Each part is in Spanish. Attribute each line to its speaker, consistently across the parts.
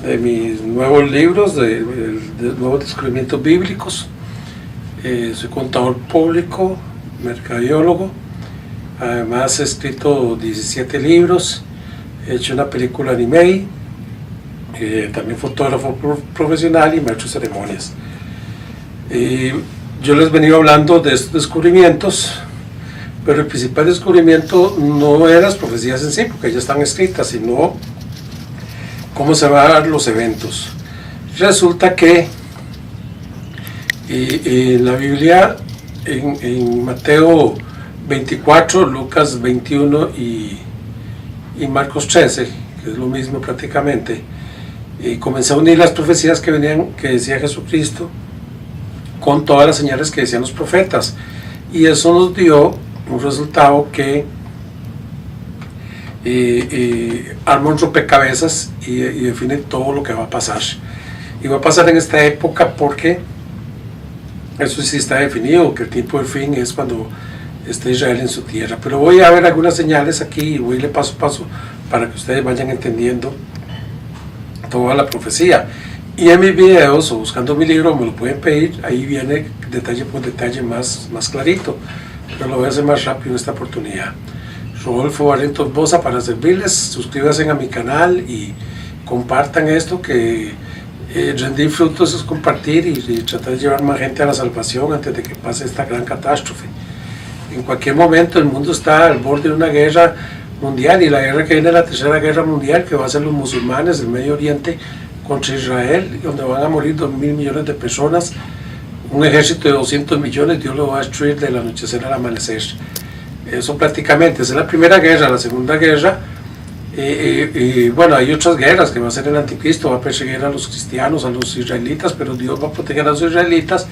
Speaker 1: de mis nuevos libros, de nuevos descubrimientos bíblicos. Soy contador público, mercadólogo. Además he escrito 17 libros, he hecho una película anime, también fotógrafo profesional y maestro de ceremonias. Yo les he venido hablando de estos descubrimientos, pero el principal descubrimiento no eran las profecías en sí, porque ya están escritas, sino cómo se van a dar los eventos. Resulta que en la Biblia, en Mateo 24, Lucas 21 y Marcos 13, que es lo mismo prácticamente, comencé a unir las profecías que decía Jesucristo con todas las señales que decían los profetas, y eso nos dio un resultado que arma un rompecabezas y define todo lo que va a pasar. Y va a pasar en esta época porque eso sí está definido, que el tiempo del fin es cuando está Israel en su tierra. Pero voy a ver algunas señales aquí y voy a ir paso a paso para que ustedes vayan entendiendo toda la profecía. Y en mis videos o buscando mi libro me lo pueden pedir, ahí viene detalle por detalle más clarito, pero lo voy a hacer más rápido en esta oportunidad. Rodolfo Barrientos Boza para servirles. Suscríbanse a mi canal y compartan esto, que rendir frutos es compartir y tratar de llevar más gente a la salvación antes de que pase esta gran catástrofe. En cualquier momento el mundo está al borde de una guerra mundial, y la guerra que viene es la tercera guerra mundial, que va a ser los musulmanes del Medio Oriente contra Israel, donde van a morir 2.000 millones de personas, un ejército de 200 millones, Dios lo va a destruir del anochecer al amanecer. Eso prácticamente, esa es la primera guerra. La segunda guerra, bueno, hay otras guerras que va a ser el anticristo, va a perseguir a los cristianos, a los israelitas, pero Dios va a proteger a los israelitas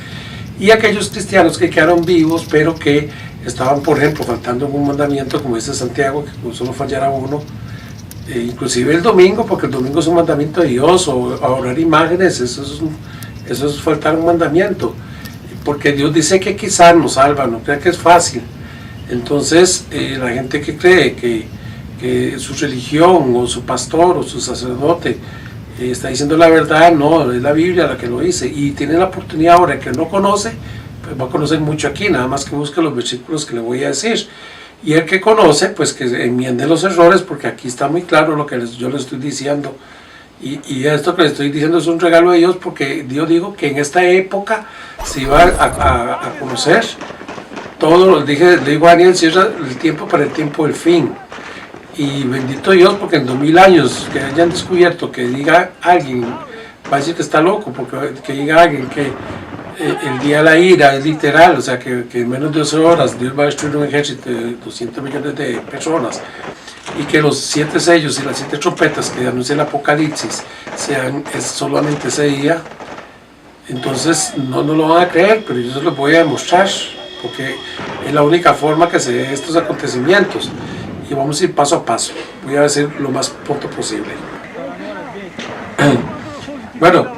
Speaker 1: y a aquellos cristianos que quedaron vivos, pero que estaban, por ejemplo, faltando en un mandamiento, como dice Santiago, que solo fallara uno, inclusive el domingo, porque el domingo es un mandamiento de Dios, o adorar imágenes, eso es faltar un mandamiento, porque Dios dice que quizás nos salva, no crea que es fácil. Entonces la gente que cree que su religión o su pastor o su sacerdote está diciendo la verdad, no, es la Biblia la que lo dice, y tiene la oportunidad ahora. El que no conoce, pues va a conocer mucho aquí, nada más que busque los versículos que le voy a decir, y el que conoce, pues que enmiende los errores, porque aquí está muy claro lo que yo le estoy diciendo, y esto que le estoy diciendo es un regalo de Dios, porque Dios dijo que en esta época se iba a conocer todo. Le digo a Daniel, cierra el tiempo para el tiempo del fin. Y bendito Dios, porque en 2000 años que hayan descubierto, que diga alguien, va a decir que está loco, porque que diga alguien que el día de la ira es literal, o sea que en menos de 12 horas Dios va a destruir un ejército de 200 millones de personas, y que los 7 sellos y las 7 trompetas que anuncia el Apocalipsis es solamente ese día. Entonces no lo van a creer, pero yo se los voy a demostrar, porque es la única forma que se den estos acontecimientos, y vamos a ir paso a paso. Voy a decir lo más pronto posible. Bueno,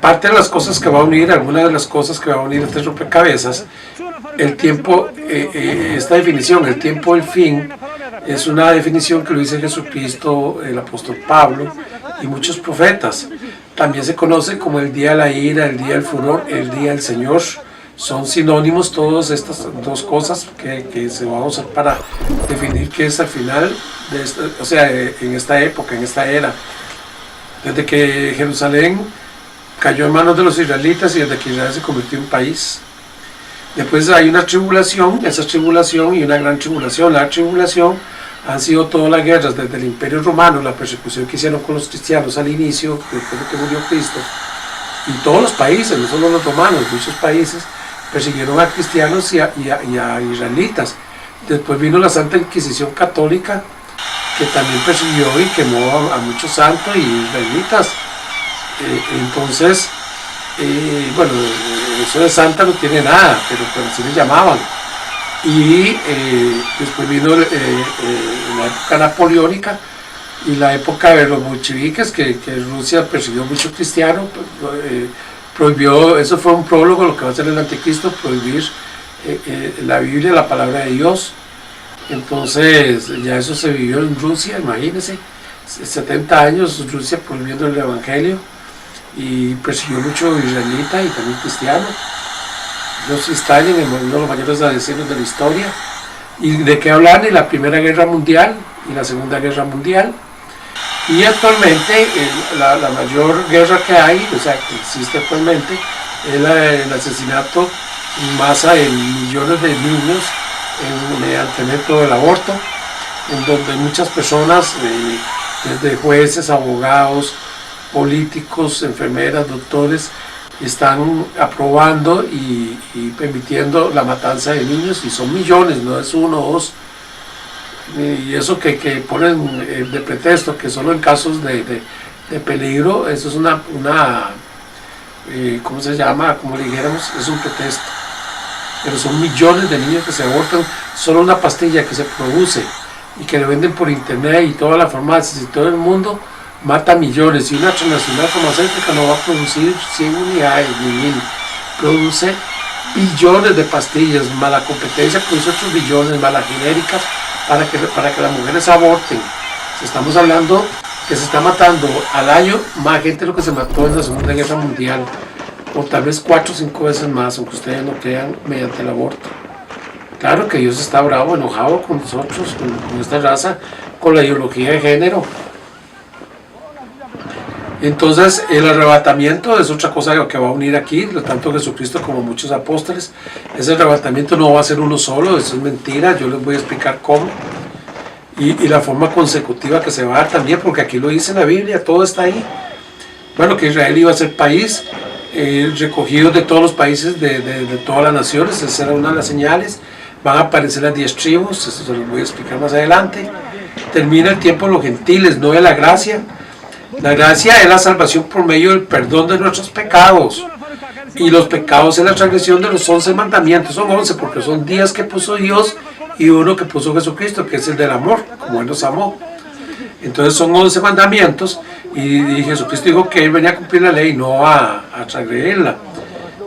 Speaker 1: parte de las cosas que va a unir, algunas de las cosas que va a unir este rompecabezas, el tiempo, esta definición, el tiempo del fin, es una definición que lo dice Jesucristo, el apóstol Pablo y muchos profetas. También se conoce como el día de la ira, el día del furor, el día del Señor. Son sinónimos todas estas dos cosas que se van a usar para definir qué es al final, o sea, en esta época, en esta era. Desde que Jerusalén cayó en manos de los israelitas y desde que Israel se convirtió en país. Después hay una tribulación, esa tribulación y una gran tribulación. La tribulación han sido todas las guerras, desde el Imperio Romano, la persecución que hicieron con los cristianos al inicio, después de que murió Cristo. Y todos los países, no solo los romanos, muchos países persiguieron a cristianos y a israelitas. Después vino la Santa Inquisición Católica, que también persiguió y quemó a muchos santos y israelitas. Entonces, bueno, eso de santa no tiene nada, pero así le llamaban. Y después vino la época napoleónica y la época de los bolcheviques, que Rusia persiguió a muchos cristianos, prohibió, eso fue un prólogo, lo que va a hacer el anticristo, prohibir la Biblia, la palabra de Dios. Entonces ya eso se vivió en Rusia, imagínense, 70 años Rusia prohibiendo el evangelio y persiguió mucho israelita y también cristiano. Joseph Stalin, uno de los mayores asesinos de la historia. ¿Y de qué hablan? De la Primera Guerra Mundial y la Segunda Guerra Mundial. Y actualmente la mayor guerra que hay, o sea, que existe actualmente, es el asesinato en masa de millones de niños mediante el método del aborto, en donde muchas personas, desde jueces, abogados, políticos, enfermeras, doctores, están aprobando y permitiendo la matanza de niños, y son millones, no es uno o dos. Y eso que ponen de pretexto que solo en casos de peligro, eso es una ¿cómo se llama? Como le dijéramos, es un pretexto. Pero son millones de niños que se abortan, solo una pastilla que se produce y que le venden por internet y todas las farmacias y todo el mundo mata millones, y una transnacional farmacéutica no va a producir 100 unidades ni 1000, produce billones de pastillas, más la competencia produce 8 billones, más las genéricas para que las mujeres aborten. Estamos hablando que se está matando al año más gente de lo que se mató en la Segunda Guerra Mundial, o tal vez 4 o 5 veces más, aunque ustedes no crean, mediante el aborto. Claro que Dios está bravo, enojado con nosotros, con esta raza, con la ideología de género. Entonces el arrebatamiento es otra cosa que va a unir aquí, tanto Jesucristo como muchos apóstoles. Ese arrebatamiento no va a ser uno solo, eso es mentira, yo les voy a explicar cómo. Y la forma consecutiva que se va a dar también, porque aquí lo dice en la Biblia, todo está ahí. Bueno, que Israel iba a ser país recogido de todos los países, de todas las naciones, esa era una de las señales. Van a aparecer las 10 tribus, eso se los voy a explicar más adelante. Termina el tiempo de los gentiles, no de la gracia. La gracia es la salvación por medio del perdón de nuestros pecados. Y los pecados es la transgresión de los 11 mandamientos. Son 11 porque son 10 que puso Dios y uno que puso Jesucristo, que es el del amor, como Él nos amó. Entonces son 11 mandamientos y Jesucristo dijo que Él venía a cumplir la ley, no a transgredirla.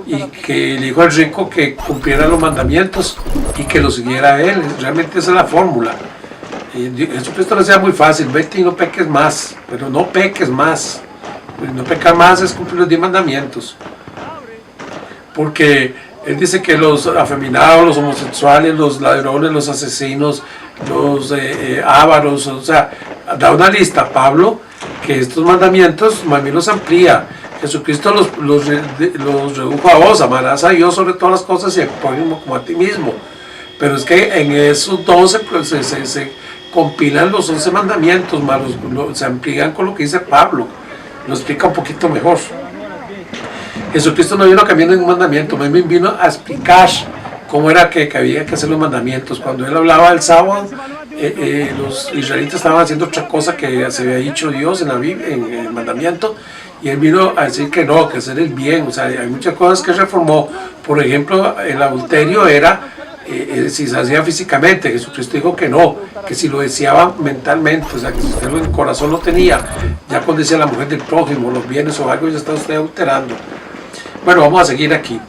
Speaker 1: Y que le dijo al rico que cumpliera los mandamientos y que lo siguiera a Él. Realmente esa es la fórmula. Jesucristo lo hacía muy fácil: vete y no peques más, pero no peques más. No pecar más es cumplir los 10 mandamientos. Porque Él dice que los afeminados, los homosexuales, los ladrones, los asesinos, los ávaros, o sea, da una lista Pablo, que estos mandamientos más bien los amplía. Jesucristo los redujo a vos: amarás a Dios sobre todas las cosas y a tu prójimo como a ti mismo. Pero es que en esos 12 pues, se compilan los 11 mandamientos, más se amplían con lo que dice Pablo, lo explica un poquito mejor. Jesucristo no vino a cambiar ningún mandamiento, más bien vino a explicar cómo era que había que hacer los mandamientos. Cuando Él hablaba del sábado, los israelitas estaban haciendo otra cosa que se había dicho Dios en la Biblia, en el mandamiento, y Él vino a decir que no, que hacer el bien. O sea, hay muchas cosas que reformó. Por ejemplo, el adulterio era si se hacía físicamente. Jesucristo dijo que no, que si lo deseaba mentalmente, o sea, que si usted en el corazón lo tenía, ya cuando decía la mujer del prójimo, los bienes o algo, ya está usted adulterando. Bueno, vamos a seguir aquí.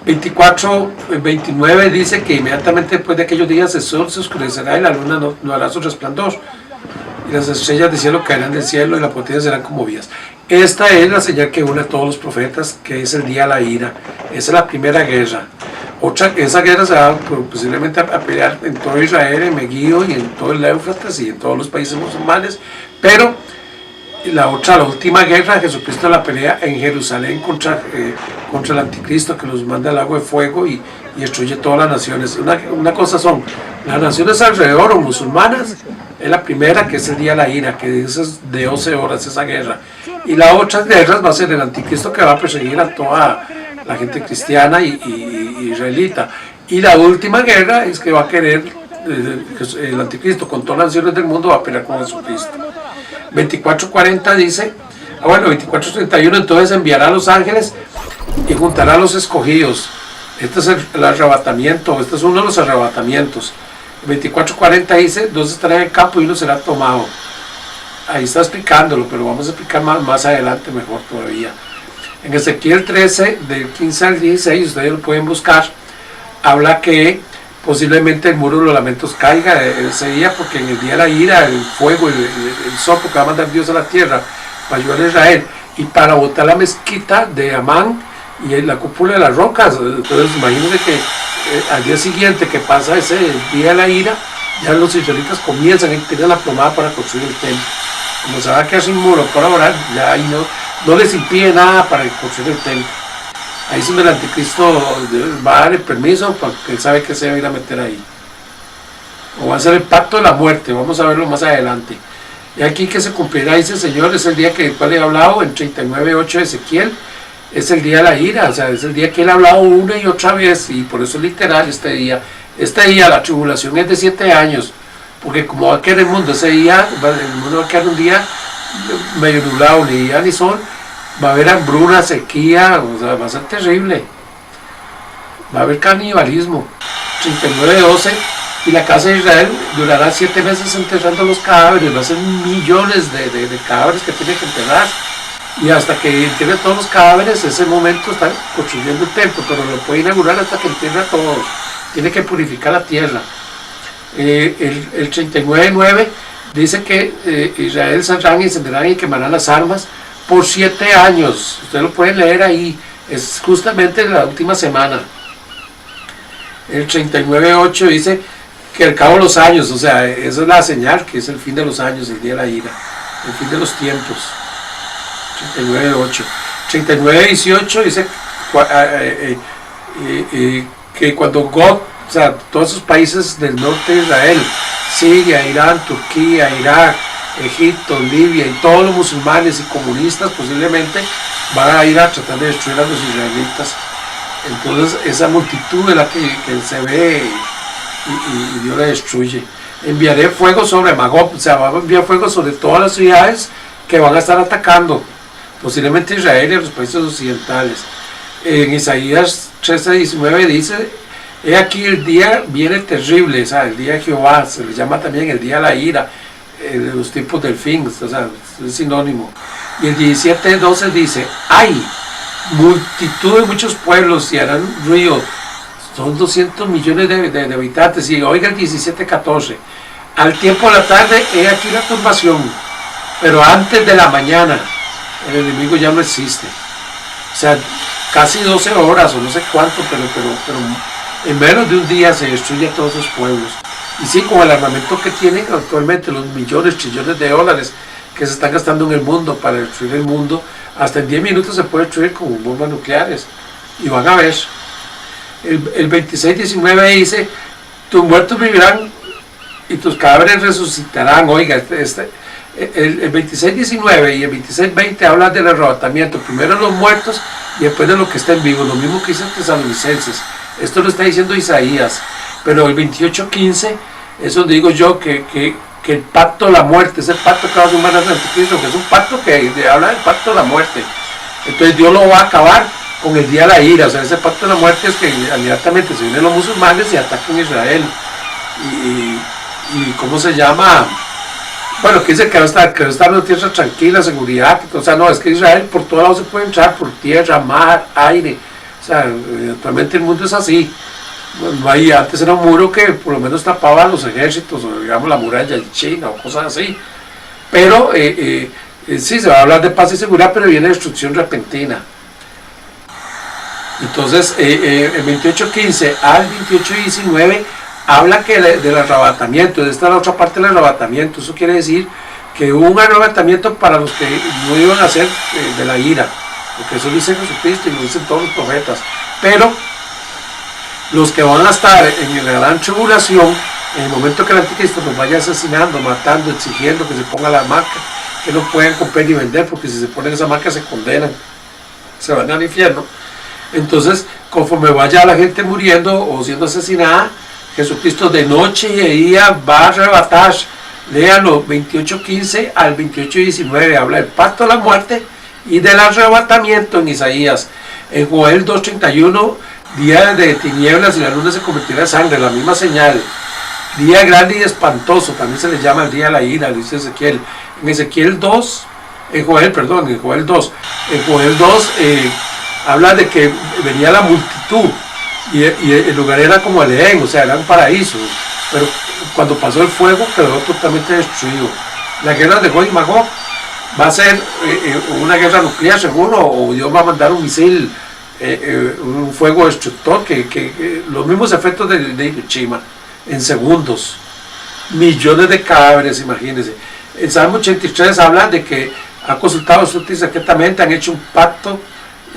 Speaker 1: 29 dice que inmediatamente después de aquellos días el sol se oscurecerá y la luna no hará su resplandor, y las estrellas del cielo caerán del cielo y las potencias serán conmovidas. Esta es la señal que une a todos los profetas, que es el día de la ira. Esa es la primera guerra. Esa guerra se va posiblemente a pelear en todo Israel, en Megiddo y en todo el Éufrates y en todos los países musulmanes, pero la última guerra, Jesucristo la pelea en Jerusalén contra el anticristo, que los manda al agua de fuego y destruye todas las naciones. Una cosa son las naciones alrededor o musulmanas, es la primera, que es el día de la ira, que es de 12 horas esa guerra, y las otras guerras va a ser el anticristo, que va a perseguir a toda la gente cristiana y israelita, y la última guerra es que va a querer el anticristo con todas las naciones del mundo, va a pelear con Jesucristo. 24:40 dice, 24:31, entonces enviará a los ángeles y juntará a los escogidos. Este es el arrebatamiento, este es uno de los arrebatamientos. 24:40 dice, entonces estará en el campo y uno será tomado. Ahí está explicándolo, pero vamos a explicar más adelante, mejor todavía. En Ezequiel 13, del 15 al 16, ustedes lo pueden buscar, habla que posiblemente el muro de los lamentos caiga ese día, porque en el día de la ira, el fuego, el soplo que va a mandar Dios a la tierra para ayudar a Israel y para botar la mezquita de Amán y la cúpula de las rocas. Entonces imagínense que al día siguiente que pasa ese día de la ira, ya los israelitas comienzan a tener la plomada para construir el templo. Como se va a quedar sin muro para orar, ya ahí no les impide nada para construir el templo. Ahí es donde el anticristo va a dar el permiso porque él sabe que se va a ir a meter ahí. O va a ser el pacto de la muerte, vamos a verlo más adelante. Y aquí que se cumplirá, dice el Señor, es el día que el cual he hablado en 39:8 de Ezequiel, es el día de la ira, o sea, es el día que él ha hablado una y otra vez, y por eso es literal este día. Este día, la tribulación es de 7 años, porque como va a quedar el mundo ese día, el mundo va a quedar un día medio nublado, ni día ni sol, va a haber hambruna, sequía, o sea, va a ser terrible. Va a haber canibalismo. 39:12, y la casa de Israel durará 7 meses enterrando los cadáveres, va a ser millones de cadáveres que tiene que enterrar. Y hasta que entierre todos los cadáveres, ese momento está construyendo el templo, pero lo puede inaugurar hasta que entierre a todos. Tiene que purificar la tierra. El 39:9 dice que Israel saldrán y encenderán y quemarán las armas por 7 años. Ustedes lo pueden leer ahí, es justamente la última semana. El 39:8 dice que al cabo de los años, o sea, esa es la señal, que es el fin de los años, el día de la ira, el fin de los tiempos. 39:8. 39:18 dice que cuando God, o sea, todos esos países del norte de Israel, Siria, Irán, Turquía, Irak, Egipto, Libia y todos los musulmanes y comunistas posiblemente van a ir a tratar de destruir a los israelitas. Entonces esa multitud de la que se ve y Dios la destruye. Enviaré fuego sobre Magog, o sea, va a enviar fuego sobre todas las ciudades que van a estar atacando, posiblemente Israel y los países occidentales. En Isaías 13:19 dice: he aquí el día viene terrible, o sea, el día de Jehová, se le llama también el día de la ira, los tiempos del fin, o sea, es sinónimo. Y el 17:12 dice: hay multitud de muchos pueblos y harán ruido, son 200 millones de habitantes. Y oiga el 17:14: al tiempo de la tarde, he aquí la turbación, pero antes de la mañana el enemigo ya no existe. O sea, casi 12 horas o no sé cuánto, pero en menos de un día se destruye a todos esos pueblos. Y sí, con el armamento que tienen actualmente, los millones, trillones de dólares que se están gastando en el mundo para destruir el mundo, hasta en 10 minutos se puede destruir con bombas nucleares. Y van a ver. El 26:19 dice: tus muertos vivirán y tus cadáveres resucitarán. Oiga, el 26:19 y el 26:20 hablan del arrebatamiento, primero los muertos y después de los que estén vivos, lo mismo que dicen Tesalonicenses. Esto lo está diciendo Isaías. Pero el 28:15 es donde digo yo que el pacto de la muerte es el pacto que va a sumar al anticristo, que es un pacto que habla del pacto de la muerte. Entonces Dios lo va a acabar con el día de la ira. O sea, ese pacto de la muerte es que inmediatamente se vienen los musulmanes y atacan a Israel. Y ¿cómo se llama? Bueno, que dice que va a estar en una tierra tranquila, seguridad. O sea, no, es que Israel por todos lados se puede entrar, por tierra, mar, aire. O sea, actualmente el mundo es así. Bueno, ahí antes era un muro que por lo menos tapaba a los ejércitos, o digamos la muralla de China o cosas así. Pero sí, se va a hablar de paz y seguridad, pero viene destrucción repentina. Entonces, el 28:15 al 28:19 habla que del arrebatamiento. Esta es la otra parte del arrebatamiento. Eso quiere decir que hubo un arrebatamiento para los que no iban a ser de la ira, porque eso lo dice Jesucristo y lo dicen todos los profetas. Pero los que van a estar en la gran tribulación, en el momento que el anticristo nos vaya asesinando, matando, exigiendo que se ponga la marca, que no pueden comprar ni vender, porque si se ponen esa marca se condenan, se van al infierno. Entonces, conforme vaya la gente muriendo o siendo asesinada, Jesucristo de noche y de día va a arrebatar. Léanlo, 28:15 al 28:19, habla del pacto de la muerte y del arrebatamiento en Isaías. En Joel 2:31, día de tinieblas y la luna se convertirá en sangre, la misma señal. Día grande y espantoso, también se le llama el día de la ira, lo dice Ezequiel. En Ezequiel 2, en Joel 2 habla de que venía la multitud, y el lugar era como el Edén, o sea, era un paraíso, pero cuando pasó el fuego quedó totalmente destruido. La guerra de Gog y Magog va a ser una guerra nuclear seguro, o Dios va a mandar un misil, un fuego destructor, que los mismos efectos de Hiroshima, en segundos, millones de cadáveres, imagínense. El Salmo 83 habla de que ha consultado secretamente, han hecho un pacto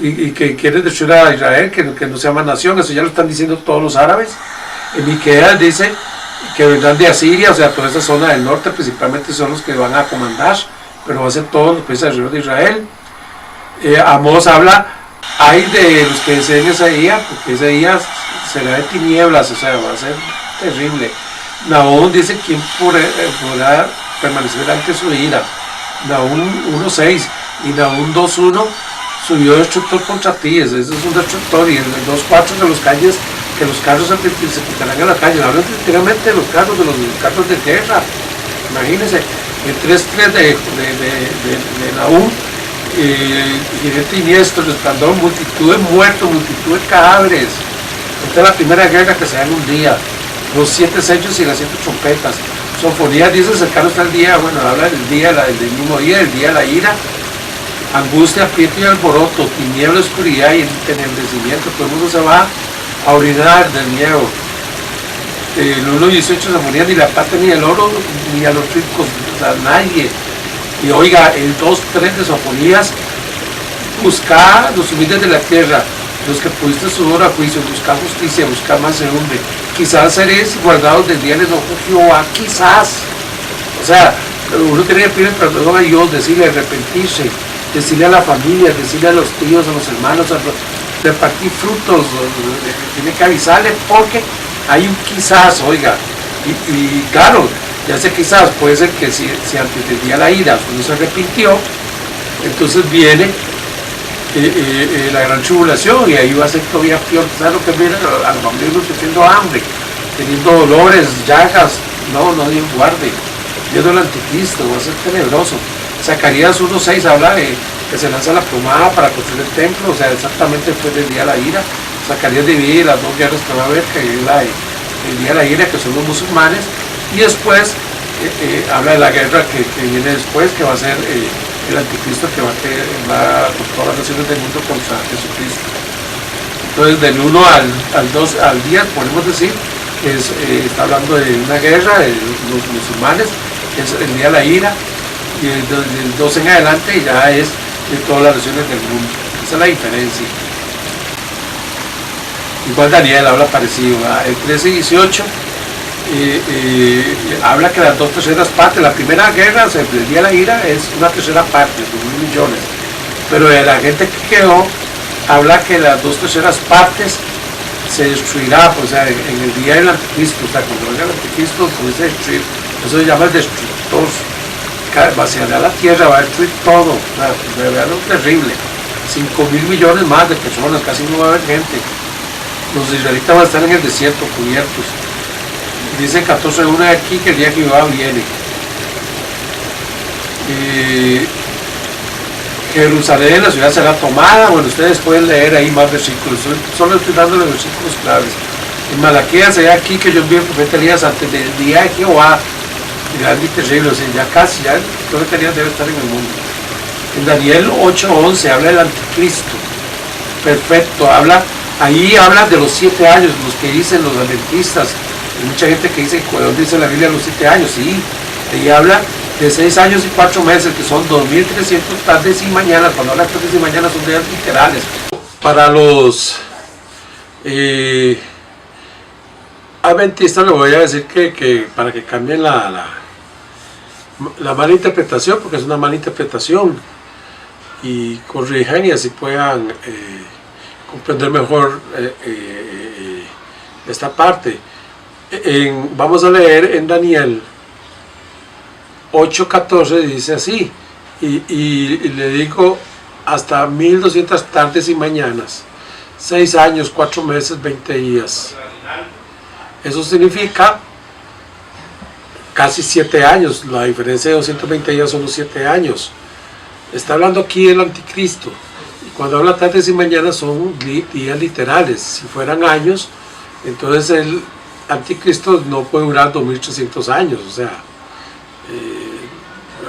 Speaker 1: y que quieren destruir a Israel, que no se llama nación. Eso ya lo están diciendo todos los árabes. En Miqueas dice que vendrán de Asiria, o sea, toda esa zona del norte principalmente son los que van a comandar, pero va a ser todos los países alrededor de Israel. Amós habla, hay de los que deseen ese día, porque ese día será de tinieblas, o sea, va a ser terrible. Nahum dice, ¿quién podrá permanecer ante su ira? Nahum 1.6 y Nahum 2.1, subió destructor contra ti. Ese es un destructor. Y en el 2.4, que los carros se quitarán en la calle. Hablan literalmente de los carros de guerra. Imagínense, el 3.3 de Nahum, jinete iniestro, resplandor, multitud de muertos, multitud de cadáveres. Esta es la primera guerra que se da en un día. Los 7 sellos y las 7 trompetas. Sofonías dice, cercano está el día, bueno, habla del día, del mismo día, el día de la ira, angustia, aprieto y alboroto, tiniebla, oscuridad y entenebrecimiento. Todo el mundo se va a orinar del miedo. El 1.18 Sofonías, ni la plata ni el oro, ni a los ricos, a nadie. Y oiga, el 2.3 de Sofonías, buscar los humildes de la tierra, los que pudiste sudor a juicio, buscar justicia, buscar mansedumbre. Quizás seréis guardados del día del enojo de Jehová, quizás. O sea, uno tiene que pedir perdón a Dios, decirle, arrepentirse, decirle a la familia, decirle a los tíos, a los hermanos, repartir frutos, tiene que avisarle porque hay un quizás, oiga. Y claro, ya sé quizás, puede ser que si antes del día de la ira uno se arrepintió, entonces viene la gran tribulación, y ahí va a ser todavía peor. ¿Sabes lo que viene? A los vampiros sufriendo hambre, teniendo dolores, llagas. No, Dios guarde. Viendo el anticristo, va a ser tenebroso. Zacarías 1.6 habla de que se lanza la plomada para construir el templo, o sea, exactamente después del día de la ira. Zacarías divide las dos guerras que va a haber, que es el día de la ira, que son los musulmanes, y después habla de la guerra que viene después, que va a ser el anticristo, que va con todas las naciones del mundo contra Jesucristo. Entonces, del 1 al 10 podemos decir que está hablando de una guerra de los musulmanes, que es el día de la ira, y del 2 en adelante ya es de todas las naciones del mundo. Esa es la diferencia. Igual Daniel habla parecido, ¿verdad? El 13:18 habla que las 2/3 partes, la primera guerra, o sea, el día de la ira, es 1/3 parte, 2.000 millones, pero de la gente que quedó, habla que las 2/3 partes se destruirá, o sea, en el día del anticristo, o sea, cuando venga el anticristo, comienza a destruir. Eso se llama el destructor, vaciará la tierra, va a destruir todo, o sea, de verdad es terrible. 5.000 millones más de personas, casi no va a haber gente. Los israelitas van a estar en el desierto, cubiertos. Dice 14:1 de aquí que el día que Jehová viene. Jerusalén, la ciudad será tomada. Bueno, ustedes pueden leer ahí más versículos. Solo estoy dando los versículos claves. En Malaquías, allá aquí que yo envié el profeta Elías antes del día de Jehová, grande y terrible, o sea, ya casi, ya el profeta Elías debe estar en el mundo. En Daniel 8:11 habla del anticristo. Perfecto, ahí habla de los 7 años, los que dicen los adventistas. Hay mucha gente que dice, ¿dónde dice la Biblia los 7 años? Sí, ahí habla de 6 años y 4 meses, que son 2.300 tardes y mañanas. Cuando habla de tardes y mañanas son días literales. Para los adventistas les voy a decir que para que cambien la mala interpretación, porque es una mala interpretación, y corrijan y así puedan comprender mejor esta parte. Vamos a leer en Daniel 8:14, dice así, y le digo hasta 1.200 tardes y mañanas, 6 años, 4 meses, 20 días. Eso significa casi 7 años, la diferencia de 220 días son los 7 años. Está hablando aquí del anticristo. cuando habla tardes y mañanas son días literales. Si fueran años, entonces el anticristo no puede durar 2300 años. O sea,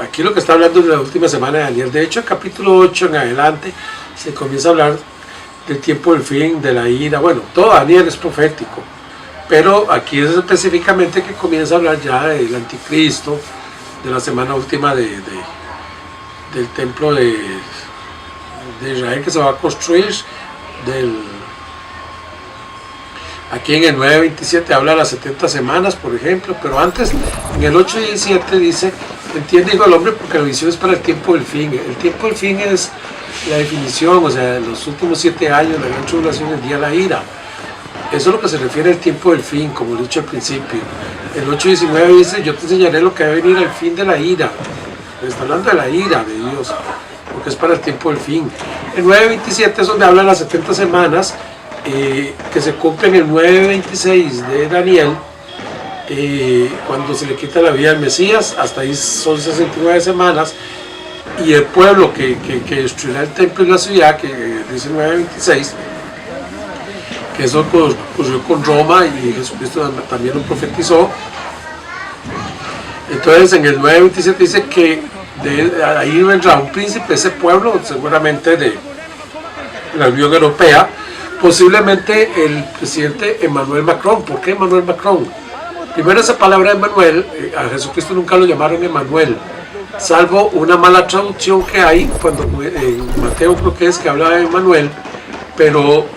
Speaker 1: aquí lo que está hablando de la última semana de Daniel. De hecho, el capítulo 8 en adelante se comienza a hablar del tiempo del fin, de la ira. Bueno, todo Daniel es profético, pero aquí es específicamente que comienza a hablar ya del anticristo, de la semana última del templo de Israel que se va a construir, aquí en el 9:27 habla de las 70 semanas, por ejemplo, pero antes, en el 8:17 dice, entiende, hijo del hombre, porque la visión es para el tiempo del fin. El tiempo del fin es la definición, o sea, los últimos 7 años, la gran tribulación, el día de la ira. Eso es lo que se refiere al tiempo del fin, como he dicho al principio. El 8:19 dice, yo te enseñaré lo que va a venir al fin de la ira. Está hablando de la ira de Dios, porque es para el tiempo del fin. El 9:27 es donde habla de las 70 semanas, que se cumplen el 9:26 de Daniel, cuando se le quita la vida al Mesías. Hasta ahí son 69 semanas, y el pueblo que destruirá el templo y la ciudad, que dice el 9:26, que eso ocurrió con Roma, y Jesucristo también lo profetizó. Entonces en el 9:27 dice que ahí vendrá un príncipe, ese pueblo seguramente de la Unión Europea, posiblemente el presidente Emmanuel Macron. ¿Por qué Emmanuel Macron? Primero, esa palabra Emmanuel, a Jesucristo nunca lo llamaron Emmanuel, salvo una mala traducción que hay cuando en Mateo creo que es que habla de Emmanuel, pero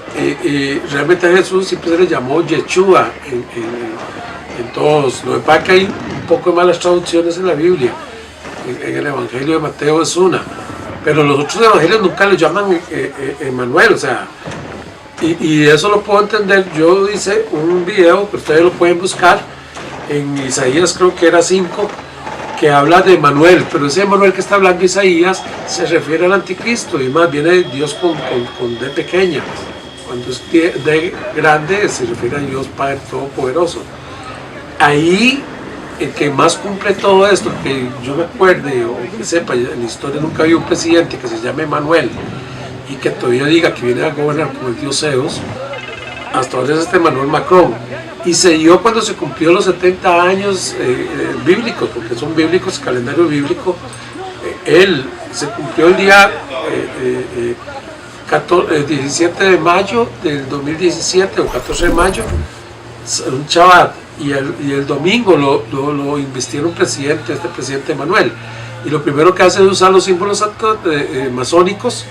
Speaker 1: realmente a Jesús siempre se le llamó Yeshua en todos. Lo que pasa es que hay un poco de malas traducciones en la Biblia. En el Evangelio de Mateo es una, pero los otros evangelios nunca lo llaman Emmanuel, o sea, y eso lo puedo entender. Yo hice un video que ustedes lo pueden buscar en Isaías, creo que era 5, que habla de Emmanuel, pero ese Emmanuel que está hablando Isaías se refiere al anticristo, y más viene Dios con D pequeña. Cuando es D grande se refiere a Dios Padre Todopoderoso. Ahí el que más cumple todo esto, que yo me acuerde o que sepa, en la historia nunca había un presidente que se llame Emmanuel y que todavía diga que viene a gobernar como el dios Zeus. Hasta ahora es Emmanuel Macron, y se dio cuando se cumplió los 70 años bíblicos, porque son bíblicos, calendario bíblico. Él se cumplió el día 17 de mayo del 2017 o 14 de mayo, un Shabbat, y el domingo lo investieron presidente, este presidente Emmanuel, y lo primero que hace es usar los símbolos masónicos,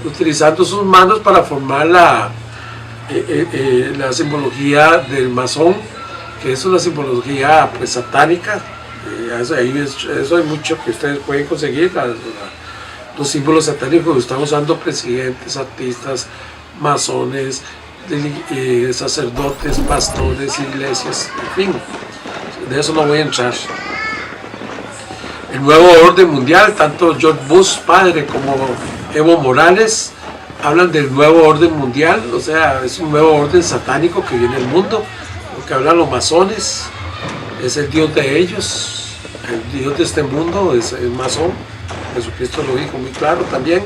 Speaker 1: utilizando sus manos para formar la simbología del masón, que eso es la simbología pues satánica. Eso hay mucho que ustedes pueden conseguir, los símbolos satánicos que están usando presidentes, artistas, masones, sacerdotes, pastores, iglesias, en fin, de eso no voy a entrar. El nuevo orden mundial, tanto George Bush padre como Evo Morales hablan del nuevo orden mundial, o sea, es un nuevo orden satánico que viene al mundo. Lo que hablan los masones es el Dios de ellos, el Dios de este mundo es el masón. Jesucristo lo dijo muy claro también.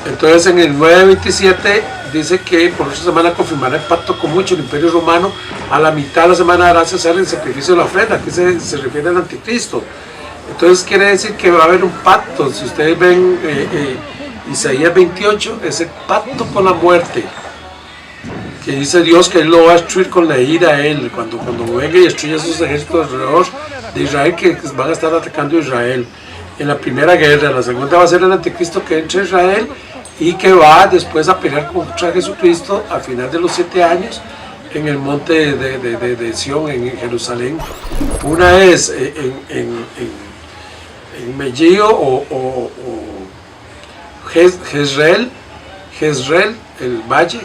Speaker 1: Entonces en el 9:27 dice que por esta semana confirmará el pacto con mucho el Imperio Romano. A la mitad de la semana hará cesar el sacrificio de la ofrenda, que se refiere al anticristo. Entonces quiere decir que va a haber un pacto. Si ustedes ven Isaías 28, es el pacto con la muerte, que dice Dios que Él lo va a destruir con la ira a Él, cuando venga y destruya sus ejércitos alrededor de Israel, que van a estar atacando a Israel en la primera guerra. La segunda va a ser el anticristo que entra a Israel y que va después a pelear contra Jesucristo al final de los 7 años en el monte de Sión, en Jerusalén. Una es en Megillo o Jezreel, el valle,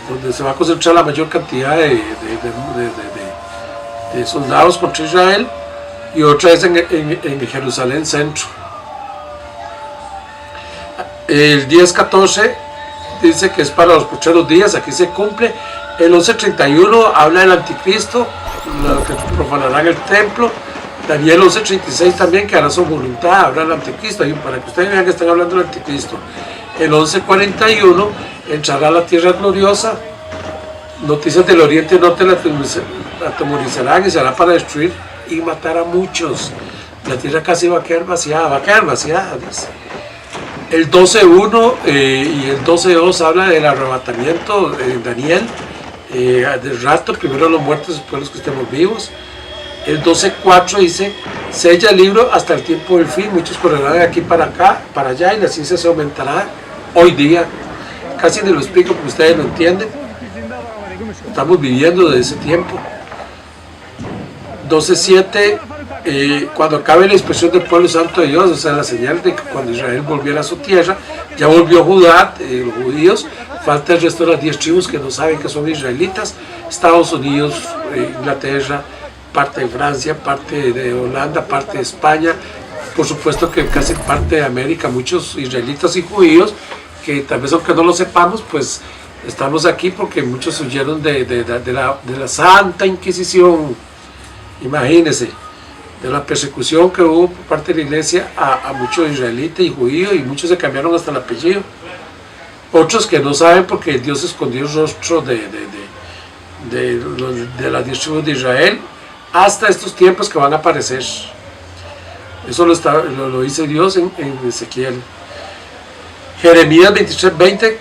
Speaker 1: donde se va a concentrar la mayor cantidad de soldados contra Israel, y otra es en Jerusalén centro. El 10:14 dice que es para los postreros días, aquí se cumple. El 11:31 habla del anticristo, que profanarán el templo. Daniel 11:36 también, que hará su voluntad, habrá el anticristo, para que ustedes vean que están hablando del anticristo. El 11:41, entrará a la tierra gloriosa, noticias del oriente y norte la atemorizarán y se hará para destruir y matar a muchos. La tierra casi va a quedar vaciada, dice. El 12:1 y el 12:2 habla del arrebatamiento en Daniel, del rapto, primero los muertos, después los que estemos vivos. El 12:4 dice, sella el libro hasta el tiempo del fin, muchos correrán de aquí para acá, para allá, y la ciencia se aumentará hoy día. Casi ni lo explico porque ustedes lo entienden. Estamos viviendo de ese tiempo. 12:7, cuando acabe la expresión del pueblo santo de Dios, o sea, la señal de que cuando Israel volviera a su tierra, ya volvió Judá, los judíos, falta el resto de las 10 tribus que no saben que son israelitas, Estados Unidos, Inglaterra, parte de Francia, parte de Holanda, parte de España, por supuesto que casi parte de América, muchos israelitas y judíos, que tal vez aunque no lo sepamos, pues estamos aquí porque muchos huyeron de la Santa Inquisición, imagínense, de la persecución que hubo por parte de la iglesia a muchos israelitas y judíos, y muchos se cambiaron hasta el apellido. Otros que no saben porque Dios escondió el rostro de las 10 tribus de Israel hasta estos tiempos que van a aparecer. Eso lo dice Dios en Ezequiel. Jeremías 23:20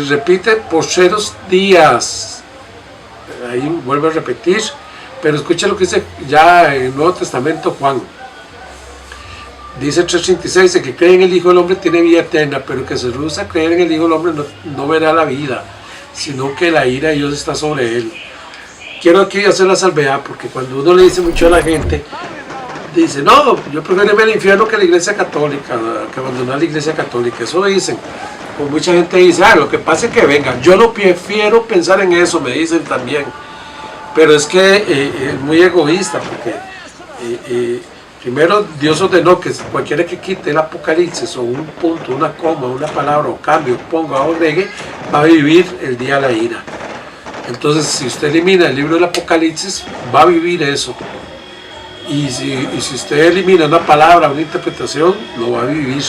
Speaker 1: repite postreros días. Ahí vuelve a repetir, pero escucha lo que dice ya en el Nuevo Testamento Juan. Dice 3:36, el que cree en el Hijo del Hombre tiene vida eterna, pero el que se rehúsa a creer en el Hijo del Hombre no verá la vida, sino que la ira de Dios está sobre él. Quiero aquí hacer la salvedad, porque cuando uno le dice mucho a la gente, dice, no, yo prefiero irme al infierno que a la iglesia católica, que abandonar la iglesia católica. Eso dicen. Pues mucha gente dice, lo que pasa es que vengan. Yo no prefiero pensar en eso, me dicen también. Pero es que es muy egoísta, porque primero Dios ordenó que cualquiera que quite el Apocalipsis, o un punto, una coma, una palabra, o cambio, ponga o agregue, va a vivir el día de la ira. Entonces, si usted elimina el libro del Apocalipsis, va a vivir eso. Y si usted elimina una palabra, una interpretación, lo va a vivir.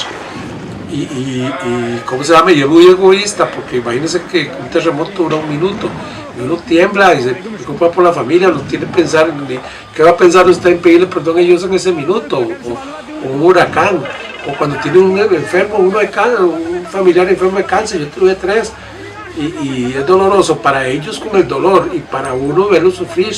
Speaker 1: ¿Cómo se llama? Y es muy egoísta, porque imagínense que un terremoto dura un minuto, y uno tiembla y se preocupa por la familia, no tiene que pensar en qué va a pensar usted en pedirle perdón a ellos en ese minuto, o un huracán, o cuando tiene un enfermo, un familiar enfermo de cáncer. Yo tuve 3, y es doloroso para ellos con el dolor, y para uno verlo sufrir.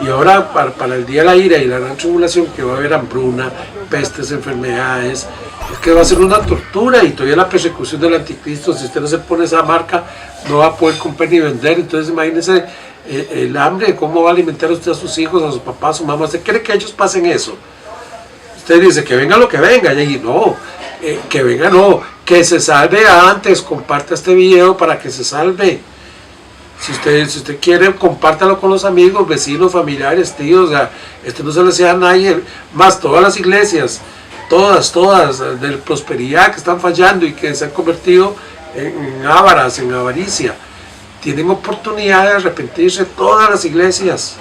Speaker 1: Y ahora para el día de la ira y la gran tribulación, que va a haber hambruna, pestes, enfermedades, es que va a ser una tortura, y todavía la persecución del anticristo. Si usted no se pone esa marca, no va a poder comprar ni vender. Entonces imagínese el hambre, cómo va a alimentar usted a sus hijos, a sus papás, a su mamá. ¿Usted cree que ellos pasen eso? Usted dice que venga lo que venga, y no, que venga no, que se salve antes. Comparta este video para que se salve. Si usted quiere, compártalo con los amigos, vecinos, familiares, tíos. O sea, esto no se le sea a nadie. Más todas las iglesias, todas de prosperidad, que están fallando y que se han convertido en ávaras, en avaricia, tienen oportunidad de arrepentirse. Todas las iglesias,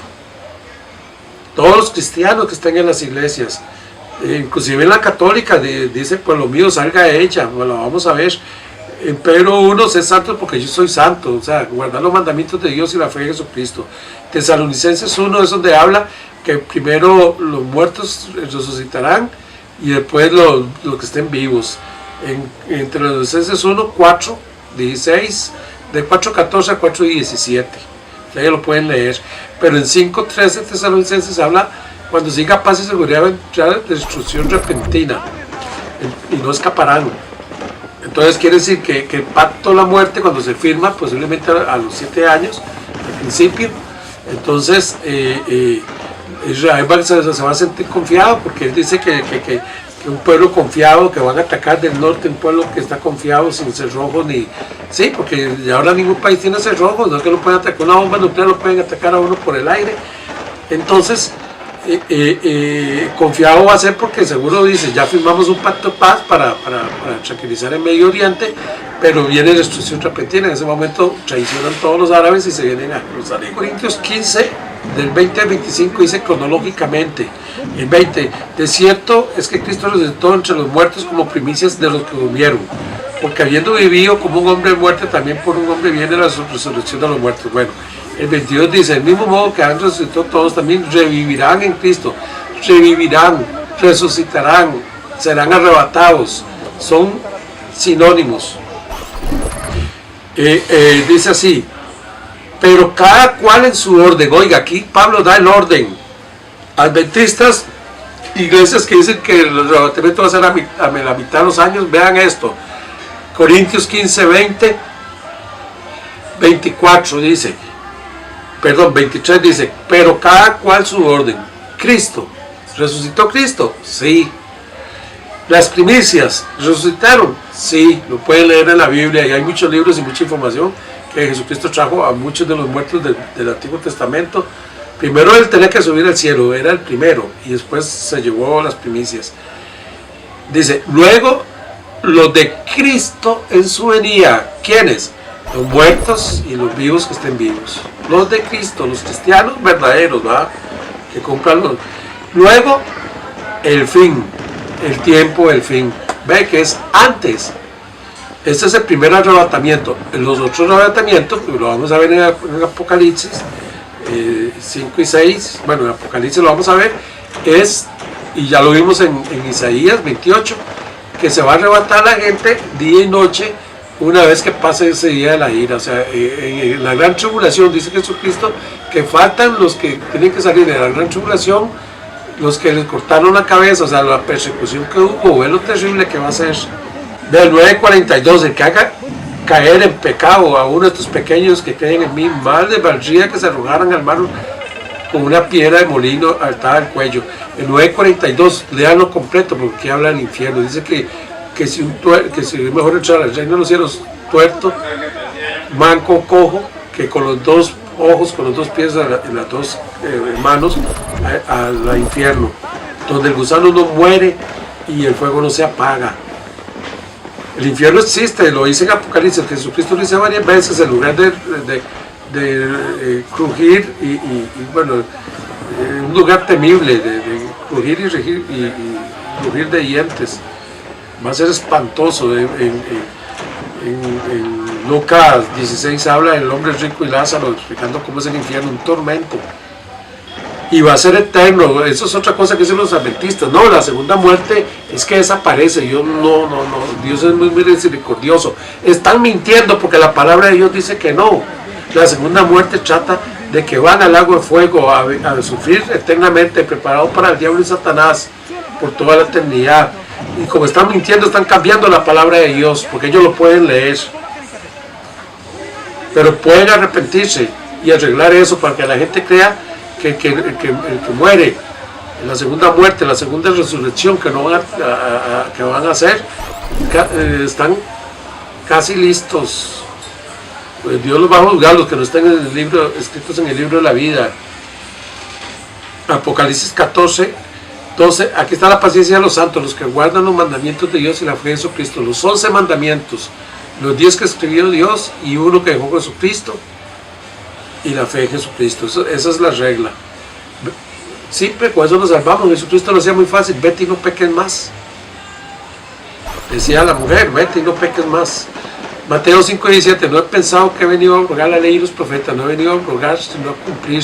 Speaker 1: todos los cristianos que están en las iglesias, inclusive en la católica, dice, pues lo mío salga de ella. Bueno, vamos a ver. En Pedro 1, sé santo porque yo soy santo, o sea, guardar los mandamientos de Dios y la fe de Jesucristo. Tesalonicenses 1 es donde habla que primero los muertos resucitarán y después los que estén vivos. En Tesalonicenses 1, 4, 16, de 4:14 a 4:17, ya lo pueden leer. Pero en 5:13 Tesalonicenses habla cuando siga paz y seguridad vendrá destrucción repentina y no escaparán. Entonces quiere decir que el pacto de la muerte, cuando se firma, posiblemente a los 7 años, al principio, entonces Israel se va a sentir confiado, porque él dice que un pueblo confiado, que van a atacar del norte, un pueblo que está confiado sin cerrojos ni... Sí, porque ahora ningún país tiene cerrojos, no es que lo pueden atacar, una bomba nuclear lo pueden atacar a uno por el aire. Entonces, confiado va a ser, porque seguro dice, ya firmamos un pacto de paz para tranquilizar el Medio Oriente, pero viene destrucción repentina. En ese momento traicionan todos los árabes y se vienen a cruzar. En Corintios 15, del 20 al 25 dice cronológicamente. El 20, de cierto es que Cristo resucitó entre los muertos como primicias de los que durmieron, porque habiendo vivido como un hombre muerto, también por un hombre viene la resurrección de los muertos. Bueno, el 22 dice, del mismo modo que han resucitado todos, también revivirán en Cristo, revivirán, resucitarán, serán arrebatados, son sinónimos. Dice así, pero cada cual en su orden. Oiga, aquí Pablo da el orden. Adventistas, iglesias que dicen que el arrebatamiento va a ser a la mitad de los años, vean esto. Corintios 15, 20, 24 dice, perdón, 23 dice, pero cada cual su orden. Cristo, ¿resucitó Cristo? Sí. Las primicias, ¿resucitaron? Sí, lo pueden leer en la Biblia y hay muchos libros y mucha información que Jesucristo trajo a muchos de los muertos del Antiguo Testamento. Primero él tenía que subir al cielo, era el primero, y después se llevó las primicias. Dice, luego los de Cristo en su venida. ¿Quiénes? Los muertos y los vivos que estén vivos. Los de Cristo, los cristianos verdaderos, ¿verdad? Que compran los... Luego, el fin, el tiempo, el fin. Ve que es antes. Este es el primer arrebatamiento. Los otros arrebatamientos, lo vamos a ver en Apocalipsis 5 y 6, bueno, en Apocalipsis lo vamos a ver, es, y ya lo vimos en Isaías 28, que se va a arrebatar la gente día y noche una vez que pase ese día de la ira. O sea, en la gran tribulación, dice Jesucristo, que faltan los que tienen que salir de la gran tribulación, los que les cortaron la cabeza, o sea, la persecución que hubo, ve lo terrible que va a ser. Del 9:42, el que haga caer en pecado a uno de estos pequeños que creen en mí, más les valdría que se arrojaran al mar con una piedra de molino atada al cuello. El 9:42, léanlo completo porque habla del infierno. Dice que si es mejor entrar al reino de los cielos tuerto, manco, cojo, que con los dos ojos, con los dos pies en las dos manos al infierno, donde el gusano no muere y el fuego no se apaga. El infierno existe, lo dice en Apocalipsis, Jesucristo lo dice varias veces, en lugar de crujir y bueno, un lugar temible, de crujir y crujir de dientes. Va a ser espantoso. En Lucas 16 habla del hombre rico y Lázaro, explicando cómo es el infierno, un tormento. Y va a ser eterno. Eso es otra cosa que dicen los adventistas. No, la segunda muerte es que desaparece. Dios no. Dios es muy misericordioso. Están mintiendo porque la palabra de Dios dice que no. La segunda muerte trata de que van al lago de fuego a sufrir eternamente, preparado para el diablo y Satanás por toda la eternidad. Y como están mintiendo, están cambiando la palabra de Dios, porque ellos lo pueden leer. Pero pueden arrepentirse y arreglar eso para que la gente crea que el que muere en la segunda muerte, la segunda resurrección que van a hacer, están casi listos. Pues Dios los va a juzgar, los que no estén en el libro, escritos en el libro de la vida. Apocalipsis 14, 12, aquí está la paciencia de los santos, los que guardan los mandamientos de Dios y la fe de Jesucristo, los 11 mandamientos, los 10 que escribió Dios y uno que dejó Jesucristo, y la fe de Jesucristo. Esa es la regla. Simple, con eso nos salvamos. Jesucristo lo hacía muy fácil: vete y no peques más. Decía la mujer: vete y no peques más. Mateo 5:17, no he pensado que he venido a abrogar la ley y los profetas, no he venido a abrogar sino a cumplir.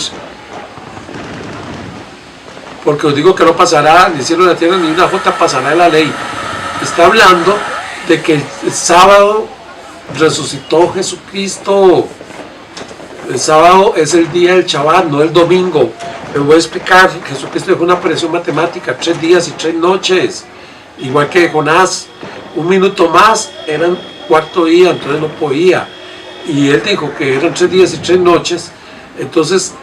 Speaker 1: Porque os digo que no pasará ni el cielo ni la tierra ni una jota pasará de la ley. Está hablando de que el sábado resucitó Jesucristo. El sábado es el día del Shabbat, no el domingo. Les voy a explicar. Jesucristo dejó una operación matemática: 3 días y 3 noches. Igual que Jonás, un minuto más eran cuarto día, entonces no podía. Y él dijo que eran 3 días y 3 noches. Entonces,